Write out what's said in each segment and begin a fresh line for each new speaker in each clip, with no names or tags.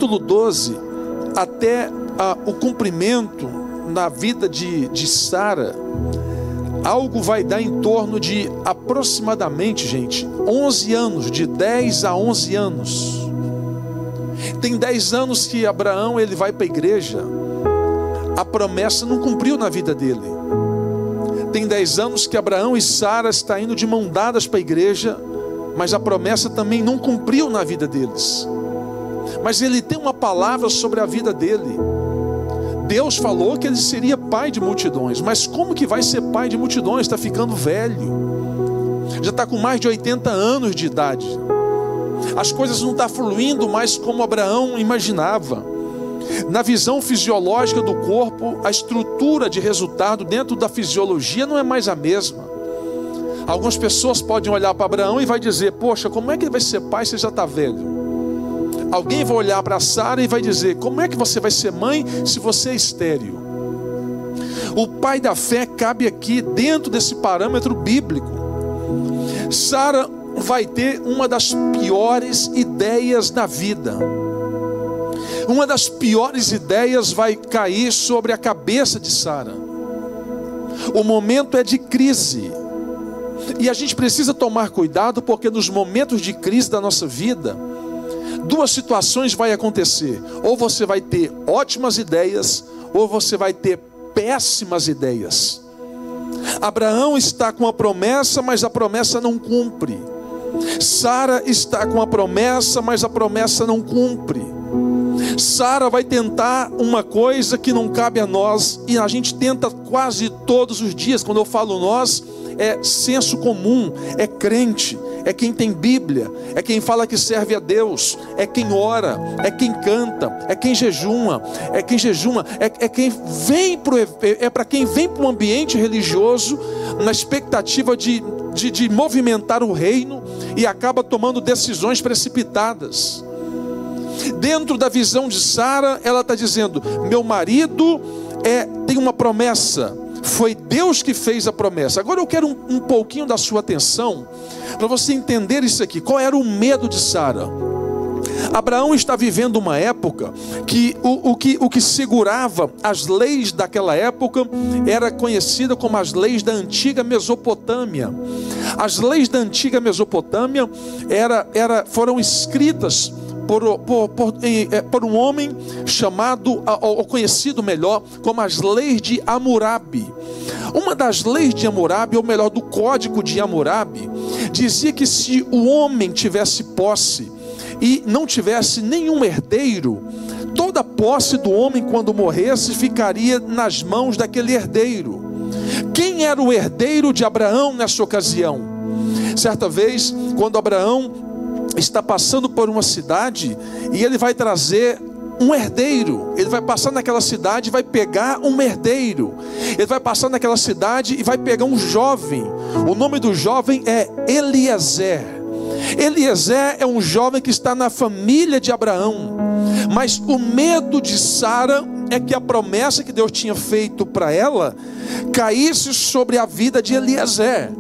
capítulo 12 até o cumprimento na vida de Sara, algo vai dar em torno de aproximadamente, gente, 11 anos, de 10 a 11 anos. Tem 10 anos que Abraão ele vai para a igreja, a promessa não cumpriu na vida dele. Tem 10 anos que Abraão e Sara estão indo de mão dadas para a igreja, mas a promessa também não cumpriu na vida deles. Mas ele tem uma palavra sobre a vida dele. Deus falou que ele seria pai de multidões, mas como que vai ser pai de multidões? Está ficando velho, já está com mais de 80 anos de idade. As coisas não estão fluindo mais como Abraão imaginava. Na visão fisiológica do corpo, a estrutura de resultado dentro da fisiologia não é mais a mesma. Algumas pessoas podem olhar para Abraão e vai dizer: poxa, como é que ele vai ser pai se já está velho? Alguém vai olhar para Sara e vai dizer: como é que você vai ser mãe se você é estéril? O pai da fé cabe aqui dentro desse parâmetro bíblico. Sara vai ter uma das piores ideias na vida. Uma das piores ideias vai cair sobre a cabeça de Sara. O momento é de crise. E a gente precisa tomar cuidado, porque nos momentos de crise da nossa vida, duas situações vai acontecer: ou você vai ter ótimas ideias, ou você vai ter péssimas ideias. Abraão está com a promessa, mas a promessa não cumpre. Sara está com a promessa, mas a promessa não cumpre. Sara vai tentar uma coisa que não cabe a nós, e a gente tenta quase todos os dias. Quando eu falo nós, é senso comum, é crente, é quem tem Bíblia, é quem fala que serve a Deus, é quem ora, é quem canta, é quem jejuma, é quem vem para quem vem para um ambiente religioso na expectativa de movimentar o reino e acaba tomando decisões precipitadas. Dentro da visão de Sara, ela está dizendo: meu marido tem uma promessa, foi Deus que fez a promessa. Agora eu quero um pouquinho da sua atenção, para você entender isso aqui. Qual era o medo de Sara? Abraão está vivendo uma época que o que segurava as leis daquela época era conhecida como as leis da antiga Mesopotâmia. As leis da antiga Mesopotâmia foram escritas por um homem chamado, ou conhecido melhor, como as leis de Hammurabi. Uma das leis de Hammurabi, ou melhor, do código de Hammurabi, dizia que se o homem tivesse posse e não tivesse nenhum herdeiro, toda a posse do homem, quando morresse, ficaria nas mãos daquele herdeiro. Quem era o herdeiro de Abraão nessa ocasião? Certa vez, quando Abraão está passando por uma cidade, e ele vai trazer um herdeiro. Ele vai passar naquela cidade e vai pegar um herdeiro. Ele vai passar naquela cidade e vai pegar um jovem. O nome do jovem é Eliezer. Eliezer é um jovem que está na família de Abraão. Mas o medo de Sara é que a promessa que Deus tinha feito para ela caísse sobre a vida de Eliezer.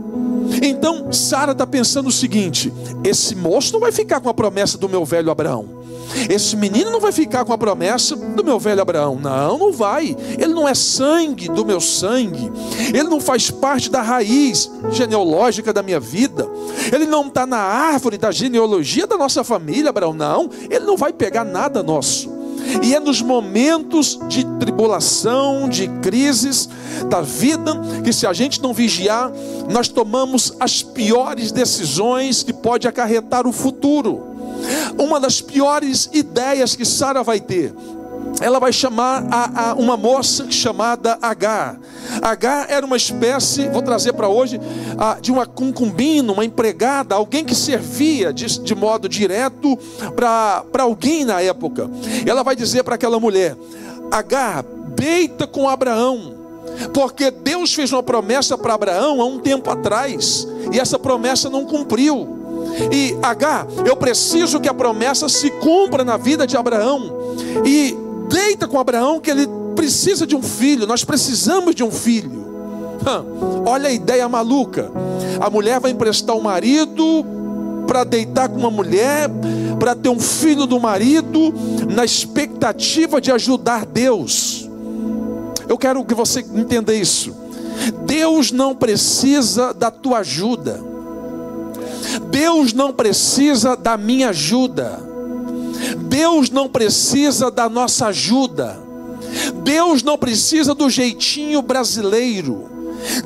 Então Sara está pensando o seguinte: esse moço não vai ficar com a promessa do meu velho Abraão. Esse menino não vai ficar com a promessa do meu velho Abraão. Não vai. Ele não é sangue do meu sangue. Ele não faz parte da raiz genealógica da minha vida. Ele não está na árvore da genealogia da nossa família, Abraão. Não, ele não vai pegar nada nosso. E é nos momentos de tribulação, de crises da vida, que se a gente não vigiar, nós tomamos as piores decisões que pode acarretar o futuro. Uma das piores ideias que Sara vai ter, ela vai chamar uma moça chamada Agar. Agar era uma espécie, vou trazer para hoje, de uma concubina, uma empregada, alguém que servia de modo direto para alguém na época. Ela vai dizer para aquela mulher: Agar, deita com Abraão, porque Deus fez uma promessa para Abraão há um tempo atrás, e essa promessa não cumpriu. E Agar, eu preciso que a promessa se cumpra na vida de Abraão, e deita com Abraão, que ele precisa de um filho. Nós precisamos de um filho. Olha a ideia maluca. A mulher vai emprestar o marido para deitar com uma mulher, para ter um filho do marido, na expectativa de ajudar Deus. Eu quero que você entenda isso. Deus não precisa da tua ajuda. Deus não precisa da minha ajuda. Deus não precisa da nossa ajuda. Deus não precisa do jeitinho brasileiro.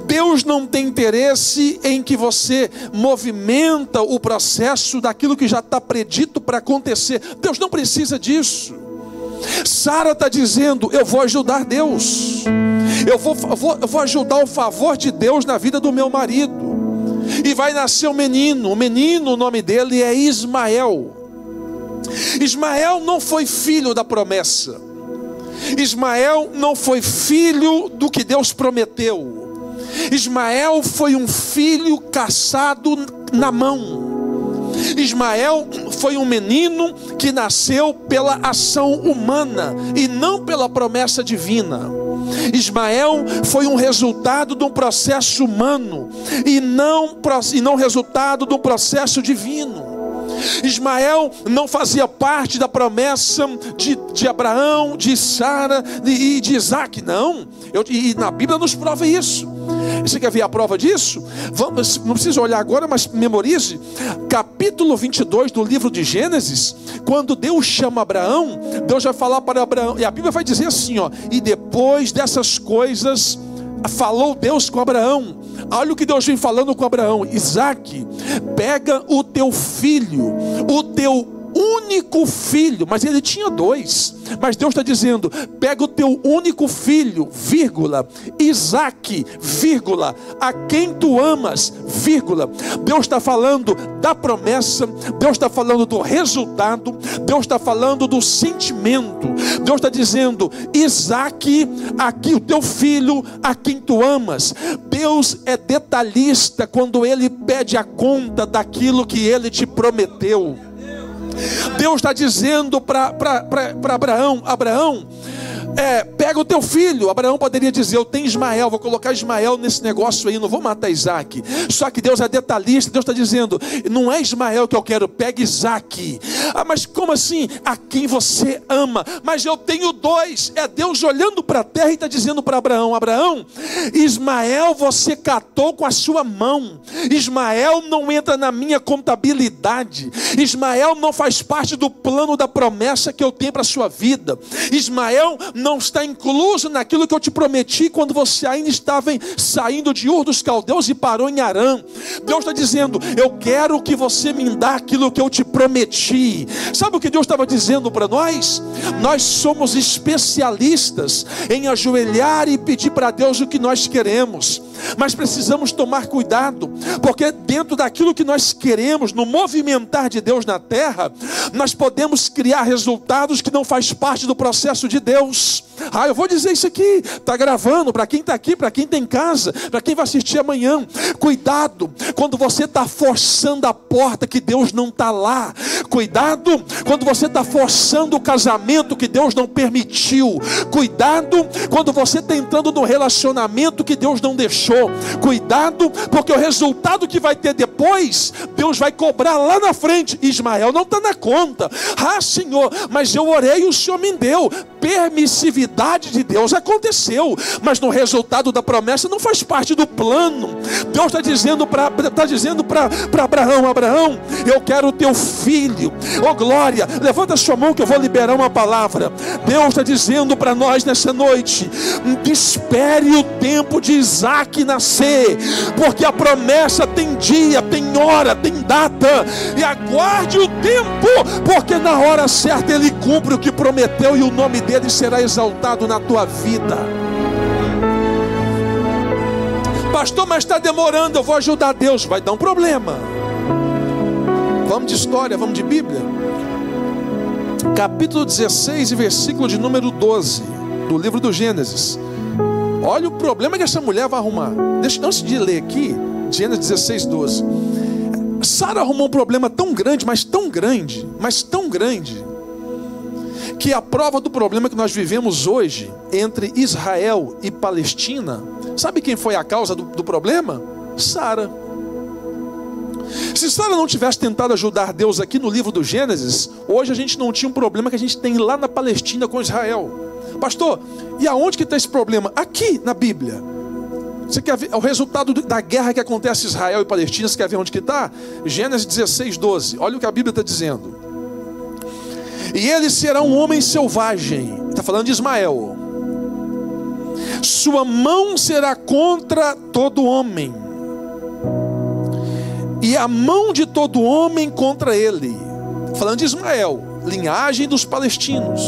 Deus não tem interesse em que você movimenta o processo daquilo que já está predito para acontecer. Deus não precisa disso. Sara está dizendo: eu vou ajudar Deus, eu vou ajudar o favor de Deus na vida do meu marido. E vai nascer um menino, o nome dele é Ismael. Ismael não foi filho da promessa. Ismael não foi filho do que Deus prometeu. Ismael foi um filho caçado na mão. Ismael foi um menino que nasceu pela ação humana e não pela promessa divina. Ismael foi um resultado de um processo humano e não resultado de um processo divino. Ismael não fazia parte da promessa de Abraão, de Sara e de Isaac, não. E na Bíblia nos prova isso. Você quer ver a prova disso? Vamos, não precisa olhar agora, mas memorize. Capítulo 22 do livro de Gênesis. Quando Deus chama Abraão, Deus vai falar para Abraão. E a Bíblia vai dizer assim, ó: e depois dessas coisas, falou Deus com Abraão. Olha o que Deus vem falando com Abraão: Isaac, pega o teu filho, o teu único filho. Mas ele tinha dois. Mas Deus está dizendo: pega o teu único filho, vírgula, Isaac, vírgula, a quem tu amas, vírgula. Deus está falando da promessa, Deus está falando do resultado, Deus está falando do sentimento. Deus está dizendo: Isaac, aqui o teu filho, a quem tu amas. Deus é detalhista quando Ele pede a conta daquilo que Ele te prometeu. Deus está dizendo para Abraão: Abraão, pega o teu filho. Abraão poderia dizer: eu tenho Ismael, vou colocar Ismael nesse negócio aí, não vou matar Isaac. Só que Deus é detalhista. Deus está dizendo: não é Ismael que eu quero, pega Isaac. Mas como assim? A quem você ama. Mas eu tenho dois. É Deus olhando para a terra e está dizendo para Abraão: Abraão, Ismael você catou com a sua mão. Ismael não entra na minha contabilidade. Ismael não faz parte do plano da promessa que eu tenho para a sua vida. Ismael não está incluso naquilo que eu te prometi quando você ainda estava saindo de Ur dos Caldeus e parou em Harã. Deus está dizendo: eu quero que você me dê aquilo que eu te prometi. Sabe o que Deus estava dizendo para nós? Nós somos especialistas em ajoelhar e pedir para Deus o que nós queremos, mas precisamos tomar cuidado, porque dentro daquilo que nós queremos, no movimentar de Deus na terra, nós podemos criar resultados que não faz parte do processo de Deus. Eu vou dizer isso aqui, está gravando, para quem está aqui, para quem está em casa, para quem vai assistir amanhã. Cuidado quando você está forçando a porta que Deus não está lá. Cuidado quando você está forçando o casamento que Deus não permitiu. Cuidado quando você está entrando no relacionamento que Deus não deixou. Cuidado, porque o resultado que vai ter depois, Deus vai cobrar lá na frente. Ismael não está na conta. Senhor, mas eu orei e o Senhor me deu. Permissividade de Deus aconteceu, mas no resultado da promessa não faz parte do plano. Deus está dizendo para Abraão: Abraão, eu quero o teu filho. Glória, levanta a sua mão que eu vou liberar uma palavra. Deus está dizendo para nós nessa noite: espere o tempo de Isaac nascer, porque a promessa tem dia, tem hora, tem data, e aguarde o tempo, porque na hora certa Ele cumpre o que prometeu e o nome dele será exaltado na tua vida. Pastor, mas está demorando, eu vou ajudar Deus. Vai dar um problema. Vamos de história, vamos de Bíblia. Capítulo 16 e versículo de número 12 do livro do Gênesis. Olha o problema que essa mulher vai arrumar. Antes de ler aqui, Gênesis 16, 12. Sara arrumou um problema tão grande, mas tão grande, que a prova do problema que nós vivemos hoje entre Israel e Palestina, sabe quem foi a causa do problema? Sara. Se Sara não tivesse tentado ajudar Deus aqui no livro do Gênesis, hoje a gente não tinha um problema que a gente tem lá na Palestina com Israel. Pastor, e aonde que está esse problema? Aqui na Bíblia. Você quer ver o resultado da guerra que acontece em Israel e Palestina? Você quer ver onde que está? Gênesis 16, 12. Olha o que a Bíblia está dizendo. E ele será um homem selvagem. Está falando de Ismael. Sua mão será contra todo homem, e a mão de todo homem contra ele. Falando de Ismael, linhagem dos palestinos.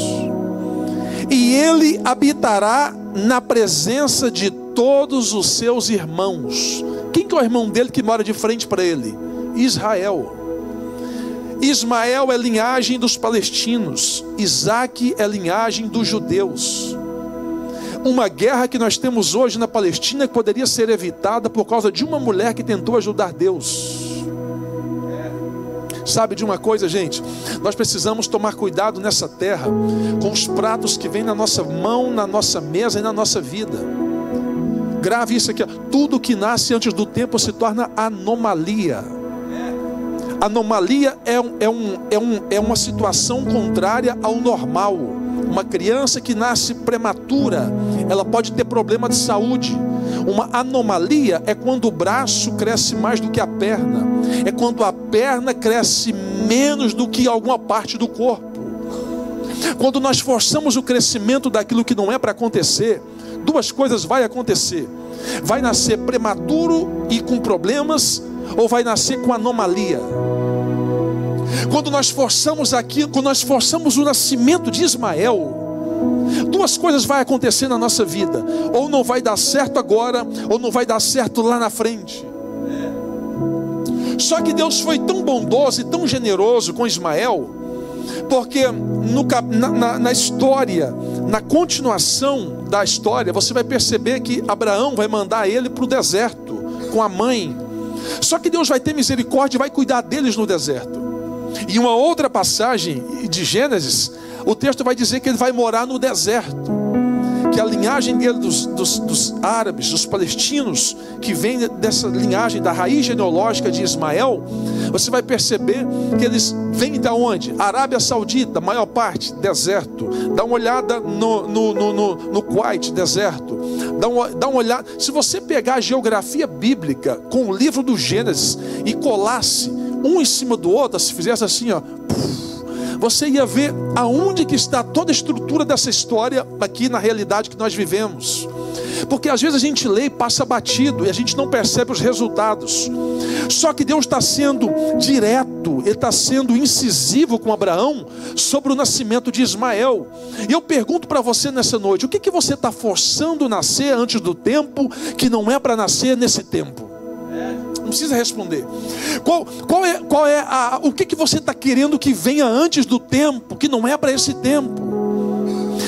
E ele habitará na presença de todos os seus irmãos. Quem que é o irmão dele que mora de frente para ele? Israel. Ismael é linhagem dos palestinos. Isaque é linhagem dos judeus. Uma guerra que nós temos hoje na Palestina que poderia ser evitada por causa de uma mulher que tentou ajudar Deus. Sabe de uma coisa, gente? Nós precisamos tomar cuidado nessa terra com os pratos que vêm na nossa mão, na nossa mesa e na nossa vida. Grave isso aqui, ó. Tudo que nasce antes do tempo se torna anomalia. Anomalia é uma situação contrária ao normal. Uma criança que nasce prematura, ela pode ter problema de saúde. Uma anomalia é quando o braço cresce mais do que a perna. É quando a perna cresce menos do que alguma parte do corpo. Quando nós forçamos o crescimento daquilo que não é para acontecer, duas coisas vai acontecer. Vai nascer prematuro e com problemas, ou vai nascer com anomalia. Quando nós forçamos aquilo, quando nós forçamos o nascimento de Ismael, duas coisas vai acontecer na nossa vida: ou não vai dar certo agora, ou não vai dar certo lá na frente. Só que Deus foi tão bondoso e tão generoso com Ismael, porque na história, na continuação da história, você vai perceber que Abraão vai mandar ele para o deserto com a mãe. Só que Deus vai ter misericórdia e vai cuidar deles no deserto. Em uma outra passagem de Gênesis, o texto vai dizer que ele vai morar no deserto, que a linhagem dele dos árabes, dos palestinos, que vem dessa linhagem, da raiz genealógica de Ismael, você vai perceber que eles vêm de onde? Arábia Saudita, maior parte, deserto. Dá uma olhada no Kuwait, deserto. Dá uma olhada. Se você pegar a geografia bíblica com o livro do Gênesis e colasse um em cima do outro, se fizesse assim, ó, você ia ver aonde que está toda a estrutura dessa história aqui na realidade que nós vivemos. Porque às vezes a gente lê e passa batido e a gente não percebe os resultados. Só que Deus está sendo direto, Ele está sendo incisivo com Abraão sobre o nascimento de Ismael. E eu pergunto para você nessa noite: o que você está forçando nascer antes do tempo, que não é para nascer nesse tempo? Não precisa responder. O que você está querendo que venha antes do tempo, que não é para esse tempo?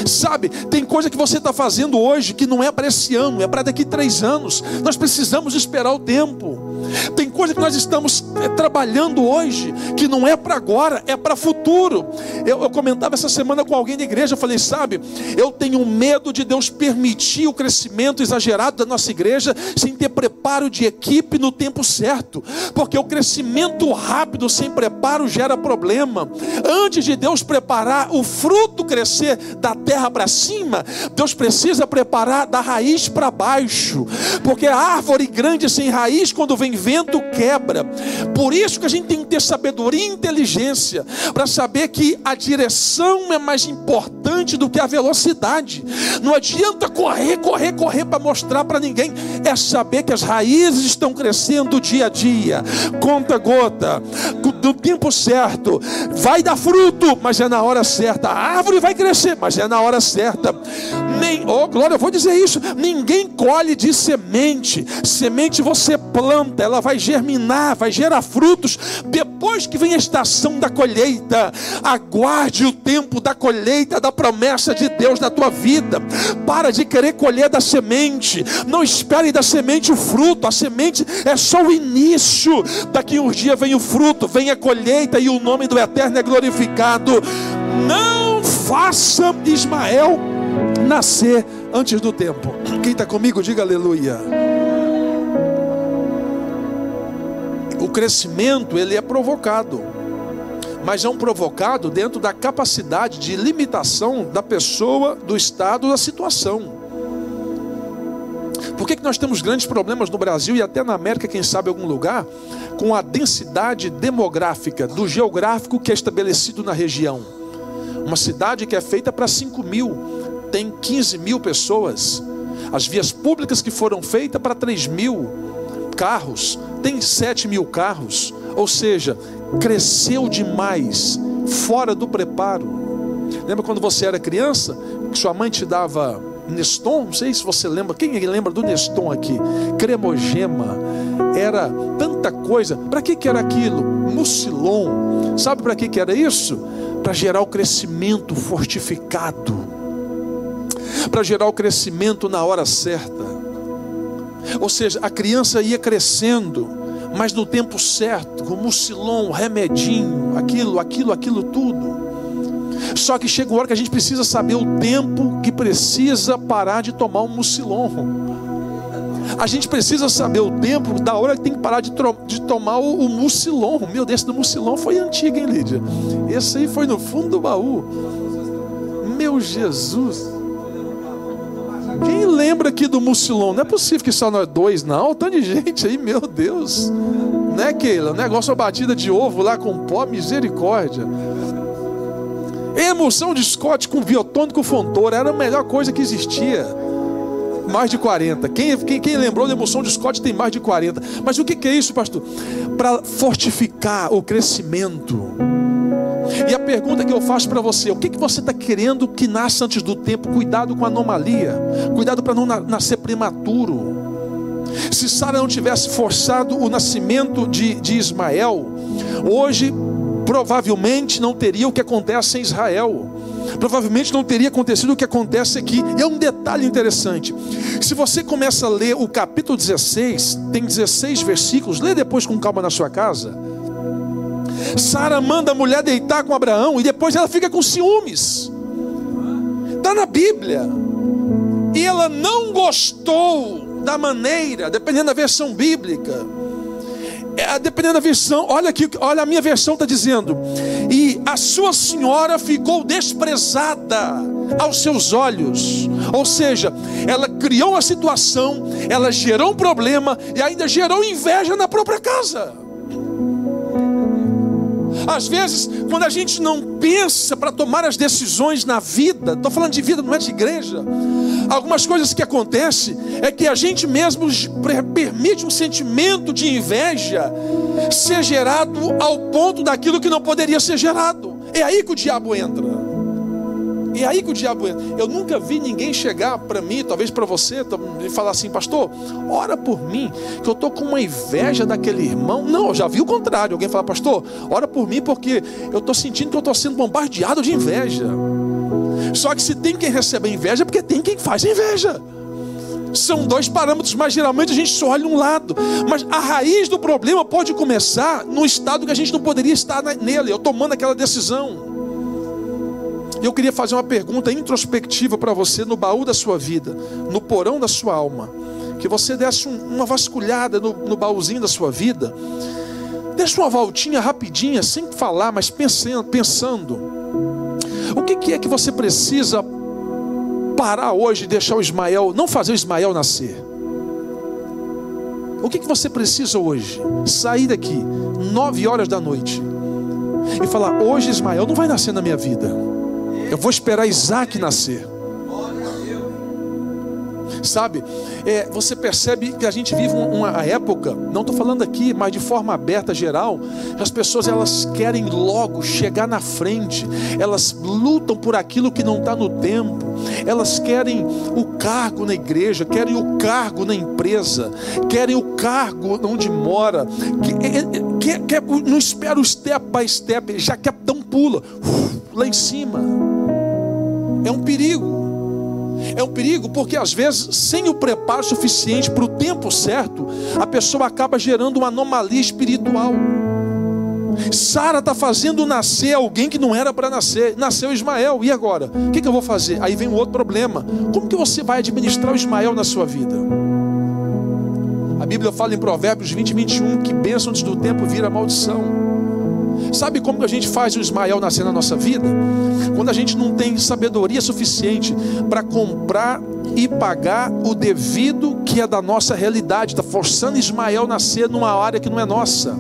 Sabe, tem coisa que você está fazendo hoje que não é para esse ano, é para daqui 3 anos. Nós precisamos esperar o tempo. Tem coisa que nós estamos trabalhando hoje que não é para agora, é para futuro. Eu comentava essa semana com alguém da igreja, eu falei: sabe, eu tenho medo de Deus permitir o crescimento exagerado da nossa igreja sem ter preparo de equipe no tempo certo, porque o crescimento rápido sem preparo gera problema. Antes de Deus preparar o fruto crescer da terra para cima, Deus precisa preparar da raiz para baixo, porque a árvore grande sem raiz, quando vem vento, quebra. Por isso que a gente tem que ter sabedoria e inteligência para saber que a direção é mais importante do que a velocidade. Não adianta correr para mostrar para ninguém. É saber que as raízes estão crescendo dia a dia, conta a gota, no tempo certo. Vai dar fruto, mas é na hora certa. A árvore vai crescer, mas é na hora certa. Glória, eu vou dizer isso: ninguém colhe de semente. Semente você planta, ela vai germinar, vai gerar frutos depois que vem a estação da colheita. Aguarde o tempo da colheita, da promessa de Deus na tua vida. Para de querer colher da semente. Não espere da semente o fruto. A semente é só o início. Daqui uns dias vem o fruto, vem a colheita e o nome do Eterno é glorificado. Não faça Ismael nascer antes do tempo. Quem está comigo, diga aleluia. crescimento, ele é provocado, mas é um provocado dentro da capacidade de limitação da pessoa, do estado, da situação. Por que nós temos grandes problemas no Brasil e até na América, quem sabe em algum lugar, com a densidade demográfica do geográfico que é estabelecido na região? Uma cidade que é feita para 5 mil, tem 15 mil pessoas. As vias públicas que foram feitas para 3 mil carros, tem 7 mil carros. Ou seja, cresceu demais, fora do preparo. Lembra quando você era criança, que sua mãe te dava Neston? Não sei se você lembra. Quem lembra do Neston aqui? Cremogema. Era tanta coisa. Para que era aquilo? Mucilon. Sabe para que era isso? Para gerar o crescimento fortificado, para gerar o crescimento na hora certa. Ou seja, a criança ia crescendo, mas no tempo certo, com mucilon, remedinho, aquilo tudo. Só que chega uma hora que a gente precisa saber o tempo que precisa parar de tomar um mucilon. A gente precisa saber o tempo da hora que tem que parar de tomar o mucilon. Meu Deus, do mucilon foi antigo, hein, Lídia? Esse aí foi no fundo do baú. Meu Jesus. Quem lembra aqui do mucilon? Não é possível que só nós dois, não. Tanto de gente aí, meu Deus. Não é, Keila? Negócio batida de ovo lá com pó, misericórdia. Emulsão de Scott com biotônico Fontoura era a melhor coisa que existia. Mais de 40. Quem lembrou da emulsão de Scott tem mais de 40. Mas o que é isso, pastor? Para fortificar o crescimento. E a pergunta que eu faço para você: o que você está querendo que nasça antes do tempo? Cuidado com a anomalia. Cuidado para não nascer prematuro. Se Sara não tivesse forçado o nascimento de Ismael, hoje provavelmente não teria o que acontece em Israel. Provavelmente não teria acontecido o que acontece aqui. E é um detalhe interessante. Se você começa a ler o capítulo 16, tem 16 versículos, lê depois com calma na sua casa. Sara manda a mulher deitar com Abraão e depois ela fica com ciúmes. Está na Bíblia. E ela não gostou da maneira, dependendo da versão bíblica, dependendo da versão, olha aqui, olha, a minha versão está dizendo: e a sua senhora ficou desprezada aos seus olhos. Ou seja, ela criou a situação, ela gerou um problema e ainda gerou inveja na própria casa. Às vezes, quando a gente não pensa para tomar as decisões na vida, estou falando de vida, não é de igreja, algumas coisas que acontecem é que a gente mesmo permite um sentimento de inveja ser gerado ao ponto daquilo que não poderia ser gerado. É aí que o diabo entra. É aí que o diabo entra. Eu nunca vi ninguém chegar para mim, talvez para você, e falar assim: pastor, ora por mim, que eu estou com uma inveja daquele irmão. Não, eu já vi o contrário. Alguém fala: pastor, ora por mim porque eu estou sentindo que eu estou sendo bombardeado de inveja. Só que se tem quem recebe inveja, é porque tem quem faz inveja. São dois parâmetros, mas geralmente a gente só olha um lado. Mas a raiz do problema pode começar no estado que a gente não poderia estar nele, eu tomando aquela decisão. E eu queria fazer uma pergunta introspectiva para você, no baú da sua vida, no porão da sua alma. Que você desse uma vasculhada no baúzinho da sua vida. Desse uma voltinha rapidinha, sem falar, mas pensando. O que é que você precisa parar hoje e deixar o Ismael, não fazer o Ismael nascer? O que você precisa hoje? Sair daqui 9 horas da noite e falar: hoje Ismael não vai nascer na minha vida. Eu vou esperar Isaac nascer. Sabe, você percebe que a gente vive uma época, não estou falando aqui, mas de forma aberta, geral, as pessoas elas querem logo chegar na frente, elas lutam por aquilo que não está no tempo, elas querem o cargo na igreja, querem o cargo na empresa, querem o cargo onde mora, não espera o step by step, já quer dar um pulo lá em cima. É um perigo. É um perigo porque às vezes, sem o preparo suficiente para o tempo certo, a pessoa acaba gerando uma anomalia espiritual. Sara está fazendo nascer alguém que não era para nascer. Nasceu Ismael, e agora? O que eu vou fazer? Aí vem um outro problema. Como que você vai administrar o Ismael na sua vida? A Bíblia fala em Provérbios 20 e 21 que bênção antes do tempo vira maldição. Sabe como que a gente faz o Ismael nascer na nossa vida? Quando a gente não tem sabedoria suficiente para comprar e pagar o devido que é da nossa realidade. Está forçando Ismael nascer numa área que não é nossa.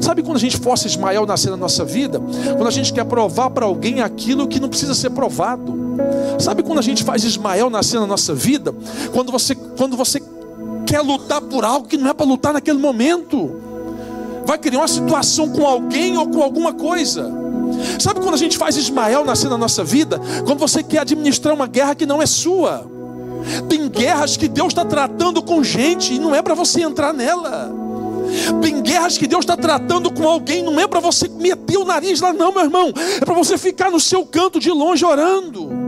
Sabe quando a gente força Ismael nascer na nossa vida? Quando a gente quer provar para alguém aquilo que não precisa ser provado. Sabe quando a gente faz Ismael nascer na nossa vida? Quando você quer lutar por algo que não é para lutar naquele momento. Vai criar uma situação com alguém ou com alguma coisa. Sabe quando a gente faz Ismael nascer na nossa vida? Quando você quer administrar uma guerra que não é sua. Tem guerras que Deus está tratando com gente e não é para você entrar nela. Tem guerras que Deus está tratando com alguém, não é para você meter o nariz lá não, meu irmão. É para você ficar no seu canto de longe orando.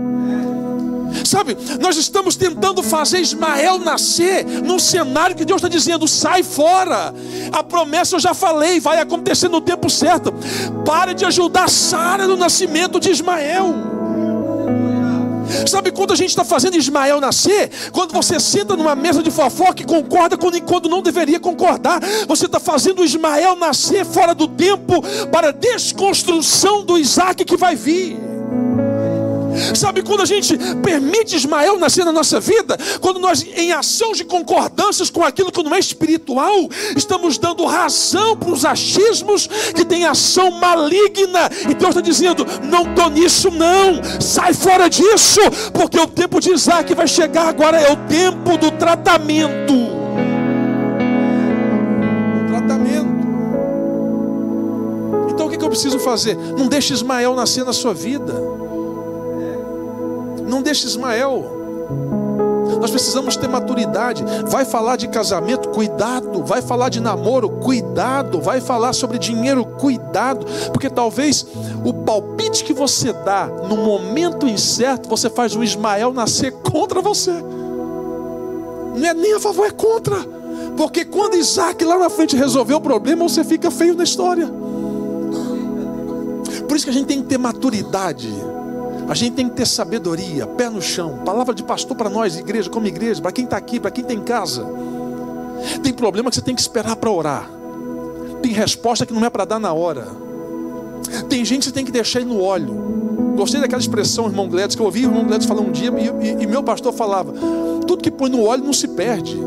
Sabe, nós estamos tentando fazer Ismael nascer num cenário que Deus está dizendo, sai fora. A promessa eu já falei, vai acontecer no tempo certo. Pare de ajudar Sara no nascimento de Ismael. Sabe quando a gente está fazendo Ismael nascer? Quando você senta numa mesa de fofoca e concorda quando não deveria concordar. Você está fazendo Ismael nascer fora do tempo para a desconstrução do Isaac que vai vir. Sabe quando a gente permite Ismael nascer na nossa vida? Quando nós, em ação de concordâncias com aquilo que não é espiritual, estamos dando razão para os achismos que tem ação maligna. E Deus está dizendo, não estou nisso não, sai fora disso, porque o tempo de Isaac vai chegar agora, é o tempo do tratamento. Então o que eu preciso fazer? Não deixe Ismael nascer na sua vida. Não deixe Ismael. Nós precisamos ter maturidade. Vai falar de casamento, cuidado. Vai falar de namoro, cuidado. Vai falar sobre dinheiro, cuidado. Porque talvez o palpite que você dá no momento incerto, você faz o Ismael nascer contra você. Não é nem a favor, é contra. Porque quando Isaac lá na frente resolveu o problema, você fica feio na história. Por isso que a gente tem que ter maturidade. A gente tem que ter sabedoria, pé no chão. Palavra de pastor para nós, igreja como igreja, para quem está aqui, para quem está em casa. Tem problema que você tem que esperar para orar. Tem resposta que não é para dar na hora. Tem gente que você tem que deixar ir no óleo. Gostei daquela expressão, irmão Gledes, que eu ouvi o irmão Gledes falar um dia, e meu pastor falava, tudo que põe no óleo não se perde.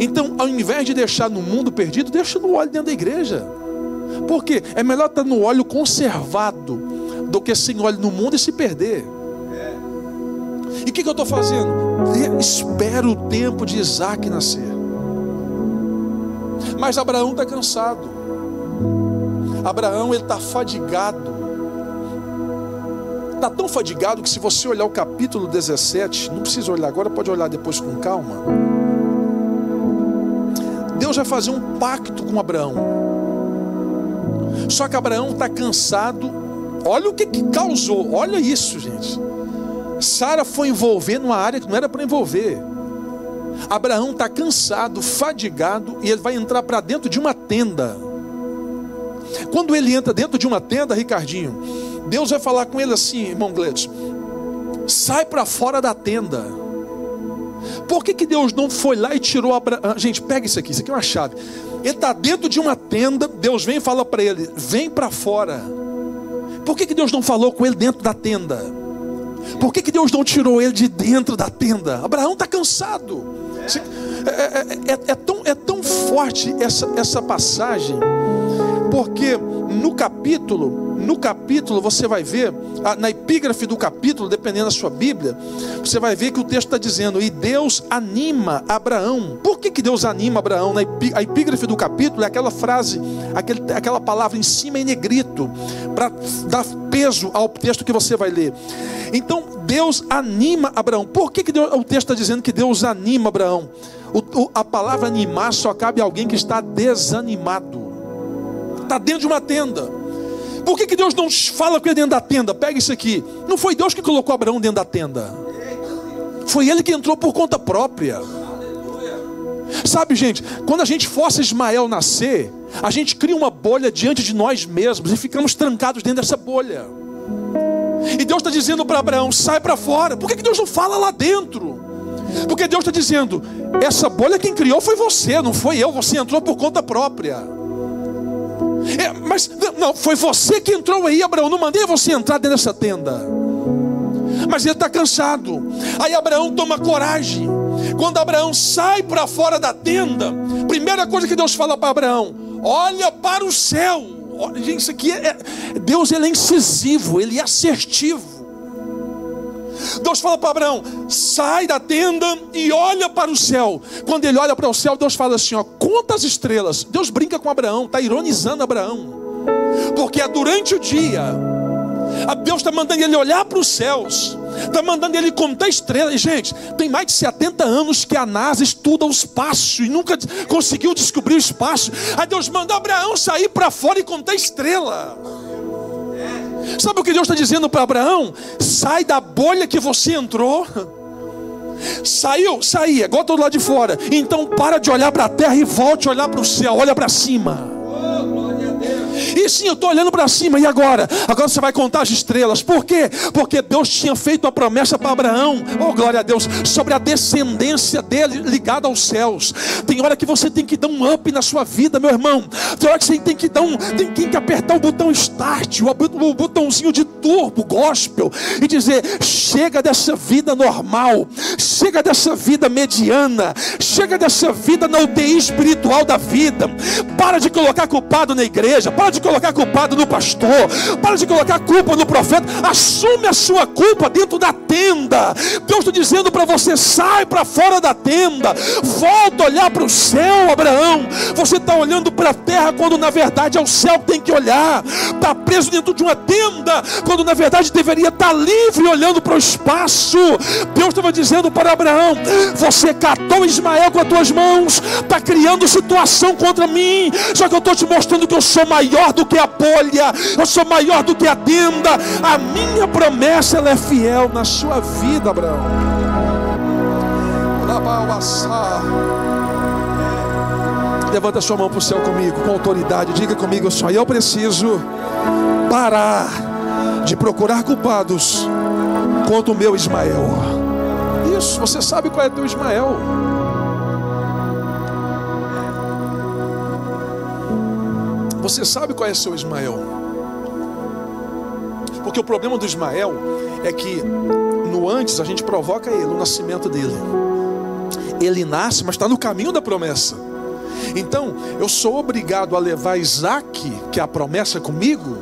Então, ao invés de deixar no mundo perdido, deixa no óleo dentro da igreja. Por quê? É melhor estar no óleo conservado do que sem óleo no mundo e se perder. E o que eu estou fazendo? Espero o tempo de Isaac nascer. Mas Abraão está cansado. Abraão, ele está fadigado. Está tão fadigado que se você olhar o capítulo 17, não precisa olhar agora, pode olhar depois com calma. Deus vai fazer um pacto com Abraão. Só que Abraão está cansado. Olha o que causou, olha isso, gente. Sara foi envolver numa área que não era para envolver. Abraão está cansado, fadigado, e ele vai entrar para dentro de uma tenda. Quando ele entra dentro de uma tenda, Ricardinho, Deus vai falar com ele assim, irmão Gledes, sai para fora da tenda. Por que Deus não foi lá e tirou Abraão? Gente, pega isso aqui é uma chave. Ele está dentro de uma tenda, Deus vem e fala para ele, vem para fora. Por que Deus não falou com ele dentro da tenda? Por que Deus não tirou ele de dentro da tenda? Abraão está cansado. É tão forte essa passagem, porque no capítulo você vai ver, na epígrafe do capítulo, dependendo da sua Bíblia, você vai ver que o texto está dizendo, e Deus anima Abraão. Por que Deus anima Abraão? A epígrafe do capítulo é aquela frase, aquela palavra em cima em negrito, para dar peso ao texto que você vai ler. Então Deus anima Abraão. Por que o texto está dizendo que Deus anima Abraão? A palavra animar só cabe a alguém que está desanimado. Está dentro de uma tenda. Por que Deus não fala com ele dentro da tenda? Pega isso aqui. Não foi Deus que colocou Abraão dentro da tenda. Foi ele que entrou por conta própria. Sabe, gente, quando a gente força Ismael nascer, a gente cria uma bolha diante de nós mesmos e ficamos trancados dentro dessa bolha. E Deus está dizendo para Abraão, sai para fora. Por que Deus não fala lá dentro? Porque Deus está dizendo: essa bolha quem criou foi você, não foi eu. Você entrou por conta própria. Mas não, foi você que entrou aí, Abraão. Não mandei você entrar dentro dessa tenda. Mas ele está cansado. Aí Abraão toma coragem. Quando Abraão sai para fora da tenda, primeira coisa que Deus fala para Abraão: olha para o céu. Gente, isso aqui Deus, ele é incisivo, ele é assertivo. Deus fala para Abraão: sai da tenda e olha para o céu. Quando ele olha para o céu, Deus fala assim: ó, conta as estrelas. Deus brinca com Abraão, está ironizando Abraão, porque é durante o dia. Deus está mandando ele olhar para os céus, está mandando ele contar estrelas. E, gente, tem mais de 70 anos que a NASA estuda o espaço e nunca conseguiu descobrir o espaço. Aí Deus manda Abraão sair para fora e contar estrela. Sabe o que Deus está dizendo para Abraão? Sai da bolha que você entrou. Saiu, agora estou do lado de fora. Então para de olhar para a terra e volte a olhar para o céu. Olha para cima. E sim, eu estou olhando para cima. E agora? Agora você vai contar as estrelas. Por quê? Porque Deus tinha feito a promessa para Abraão, oh glória a Deus, sobre a descendência dele ligada aos céus. Tem hora que você tem que dar um up na sua vida, meu irmão. Tem hora que você tem que apertar o botão start, o botãozinho de turbo gospel, e dizer: chega dessa vida normal, chega dessa vida mediana, chega dessa vida na UTI espiritual da vida. Para de colocar culpado na igreja, para de colocar culpado no pastor, para de colocar culpa no profeta. Assume a sua culpa dentro da tenda. Deus está dizendo para você: sai para fora da tenda, volta a olhar para o céu. Abraão, você está olhando para a terra quando na verdade é o céu que tem que olhar. Está preso dentro de uma tenda quando na verdade deveria estar livre olhando para o espaço. Deus estava dizendo para Abraão: você catou Ismael com as tuas mãos, está criando situação contra mim, só que eu estou te mostrando que eu sou maior do que a bolha, eu sou maior do que a tenda. A minha promessa, ela é fiel na sua vida, Abraão. Levanta a sua mão para o céu comigo, com autoridade. Diga comigo: só eu preciso parar de procurar culpados contra o meu Ismael. Isso, você sabe qual é teu Ismael. Você sabe qual é seu Ismael. Porque o problema do Ismael é que no antes a gente provoca ele, o nascimento dele. Ele nasce, mas está no caminho da promessa. Então eu sou obrigado a levar Isaac, que é a promessa, comigo,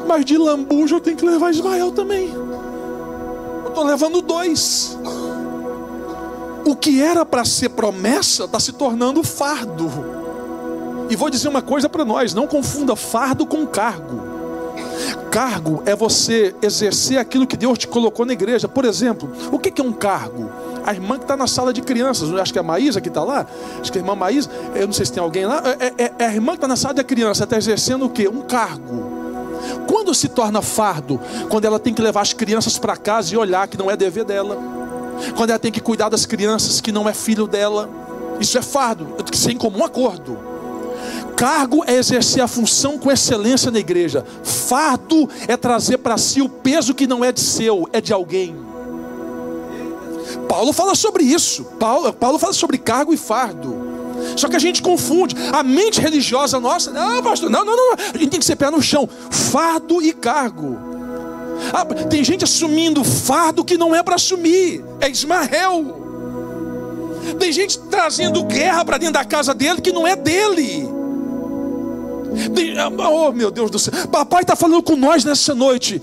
mas de lambuja eu tenho que levar Ismael também. Eu estou levando dois. O que era para ser promessa está se tornando fardo. E vou dizer uma coisa para nós: não confunda fardo com cargo. Cargo é você exercer aquilo que Deus te colocou na igreja. Por exemplo, o que é um cargo? A irmã que está na sala de crianças, acho que é a Maísa que está lá, acho que é a irmã Maísa, eu não sei se tem alguém lá, é a irmã que está na sala de criança, está exercendo o quê? Um cargo. Quando se torna fardo? Quando ela tem que levar as crianças para casa e olhar que não é dever dela, quando ela tem que cuidar das crianças que não é filho dela. Isso é fardo, sem comum acordo. Cargo é exercer a função com excelência na igreja. Fardo é trazer para si o peso que não é de seu, é de alguém. Paulo fala sobre isso. Paulo fala sobre cargo e fardo. Só que a gente confunde. A mente religiosa nossa: não, pastor, não. A gente tem que ser pé no chão. Fardo e cargo. Tem gente assumindo fardo que não é para assumir. É Ismael. Tem gente trazendo guerra para dentro da casa dele que não é dele. Oh meu Deus do céu, papai está falando com nós nessa noite.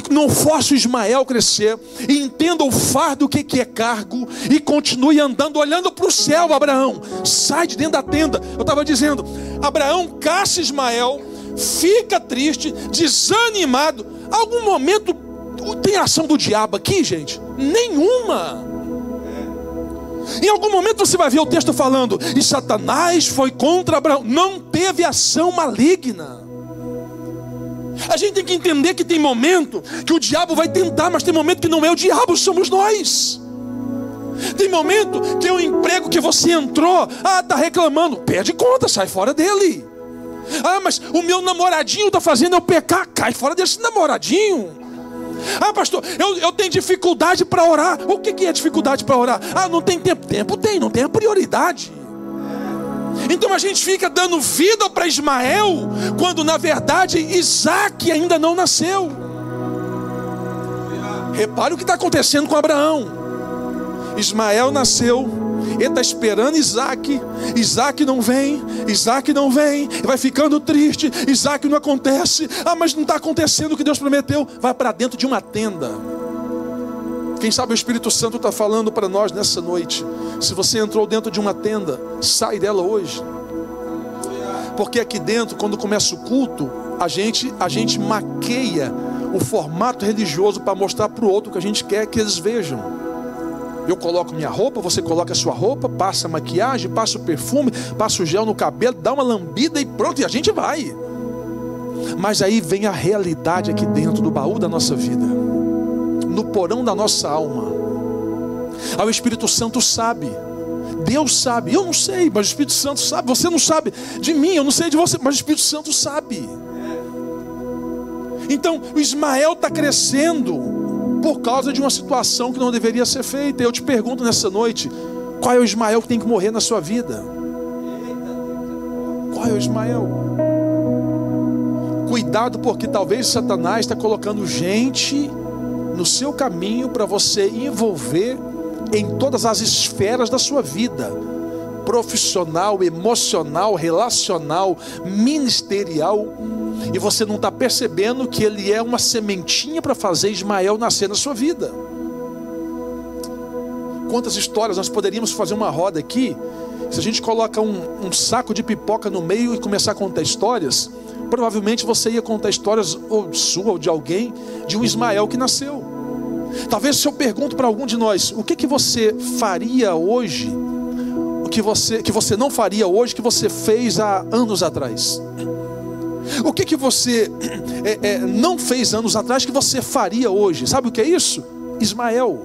Não force o Ismael crescer, e entenda o fardo, o que é cargo, e continue andando, olhando para o céu. Abraão, sai de dentro da tenda. Eu estava dizendo, Abraão caça Ismael, fica triste, desanimado. Algum momento tem ação do diabo aqui, gente? Nenhuma. Em algum momento você vai ver o texto falando: e Satanás foi contra Abraão. Não teve ação maligna. A gente tem que entender que tem momento que o diabo vai tentar, mas tem momento que não é o diabo, somos nós. Tem momento que é um emprego que você entrou, está reclamando, pede conta, sai fora dele. Mas o meu namoradinho está fazendo eu pecar, cai fora desse namoradinho. Ah, pastor, eu tenho dificuldade para orar. O que é dificuldade para orar? Ah, não tem tempo. Tempo tem, não tem a prioridade. Então a gente fica dando vida para Ismael, quando na verdade Isaac ainda não nasceu. Repare o que está acontecendo com Abraão. Ismael nasceu, ele está esperando Isaac. Isaac não vem, vai ficando triste. Isaac não acontece. Ah, mas não está acontecendo o que Deus prometeu. Vai para dentro de uma tenda. Quem sabe o Espírito Santo está falando para nós nessa noite. Se você entrou dentro de uma tenda, sai dela hoje. Porque aqui dentro, quando começa o culto, a gente maqueia o formato religioso para mostrar para o outro que a gente quer que eles vejam. Eu coloco minha roupa, você coloca a sua roupa, passa a maquiagem, passa o perfume, passa o gel no cabelo, dá uma lambida e pronto, e a gente vai. Mas aí vem a realidade aqui dentro do baú da nossa vida, no porão da nossa alma. Aí o Espírito Santo sabe, Deus sabe, eu não sei, mas o Espírito Santo sabe. Você não sabe de mim, eu não sei de você, mas o Espírito Santo sabe. Então o Ismael está crescendo por causa de uma situação que não deveria ser feita. Eu te pergunto nessa noite, qual é o Ismael que tem que morrer na sua vida? Qual é o Ismael? Cuidado, porque talvez Satanás está colocando gente no seu caminho para você envolver em todas as esferas da sua vida, profissional, emocional, relacional, ministerial, e você não está percebendo que ele é uma sementinha para fazer Ismael nascer na sua vida. Quantas histórias nós poderíamos fazer uma roda aqui, se a gente coloca um saco de pipoca no meio e começar a contar histórias. Provavelmente você ia contar histórias ou sua ou de alguém, de um Ismael que nasceu. Talvez se eu pergunto para algum de nós, o que você faria hoje, o que você não faria hoje, que você fez há anos atrás? O que você não fez anos atrás, que você faria hoje? Sabe o que é isso? Ismael.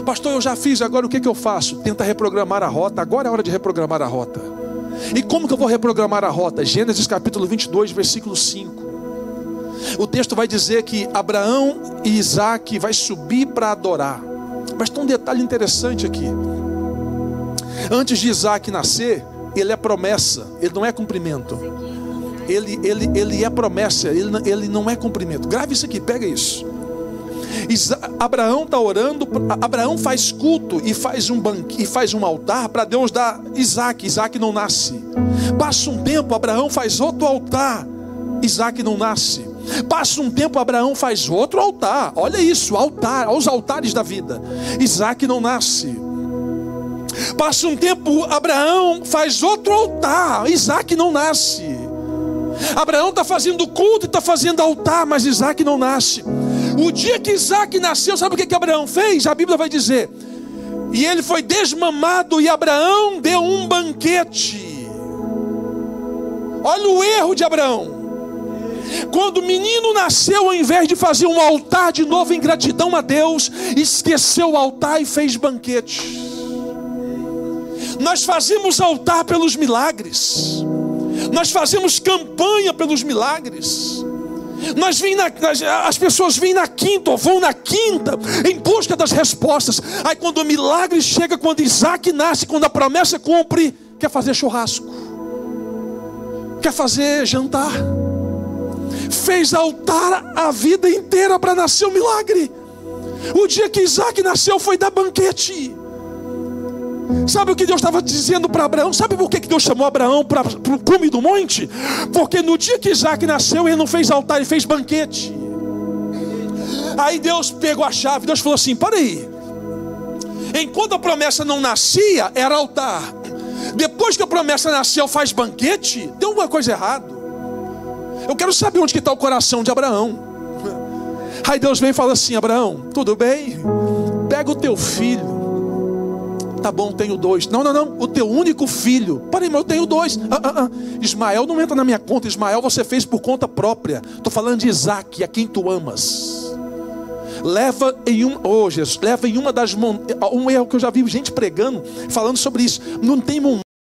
Pastor, eu já fiz, agora o que eu faço? Tenta reprogramar a rota. Agora é a hora de reprogramar a rota. E como que eu vou reprogramar a rota? Gênesis capítulo 22, versículo 5. O texto vai dizer que Abraão e Isaac vai subir para adorar. Mas tem um detalhe interessante aqui. Antes de Isaac nascer, ele é promessa, ele não é cumprimento. Ele é promessa, ele não é cumprimento. Grave isso aqui, pega isso. Abraão está orando, Abraão faz culto e faz um altar para Deus dar Isaac. Isaac não nasce. Passa um tempo, Abraão faz outro altar, Isaac não nasce. Passa um tempo, Abraão faz outro altar. Olha isso, altar, aos altares da vida. Isaac não nasce. Passa um tempo, Abraão faz outro altar, Isaac não nasce. Abraão está fazendo culto e está fazendo altar, mas Isaac não nasce. O dia que Isaac nasceu, sabe o que Abraão fez? A Bíblia vai dizer: e ele foi desmamado, e Abraão deu um banquete. Olha o erro de Abraão. Quando o menino nasceu, ao invés de fazer um altar de novo em gratidão a Deus, esqueceu o altar e fez banquete. Nós fazemos altar pelos milagres, nós fazemos campanha pelos milagres. As pessoas vêm na quinta, ou vão na quinta, em busca das respostas. Aí quando o milagre chega, quando Isaac nasce, quando a promessa cumpre, quer fazer churrasco, quer fazer jantar. Fez altar a vida inteira para nascer o milagre. O dia que Isaac nasceu foi dar banquete. Sabe o que Deus estava dizendo para Abraão? Sabe por que Deus chamou Abraão para o cume do monte? Porque no dia que Isaac nasceu, ele não fez altar, ele fez banquete. Aí Deus pegou a chave, Deus falou assim: para aí, enquanto a promessa não nascia, era altar. Depois que a promessa nasceu, faz banquete. Tem alguma coisa errada. Eu quero saber onde está o coração de Abraão. Aí Deus vem e fala assim: Abraão, tudo bem? Pega o teu filho. Tá bom, tenho 2. Não, o teu único filho. Parei, mas eu tenho 2. Ismael não entra na minha conta. Ismael você fez por conta própria. Estou falando de Isaac, a quem tu amas. Leva em uma das um erro que eu já vi gente pregando, falando sobre isso. Não tem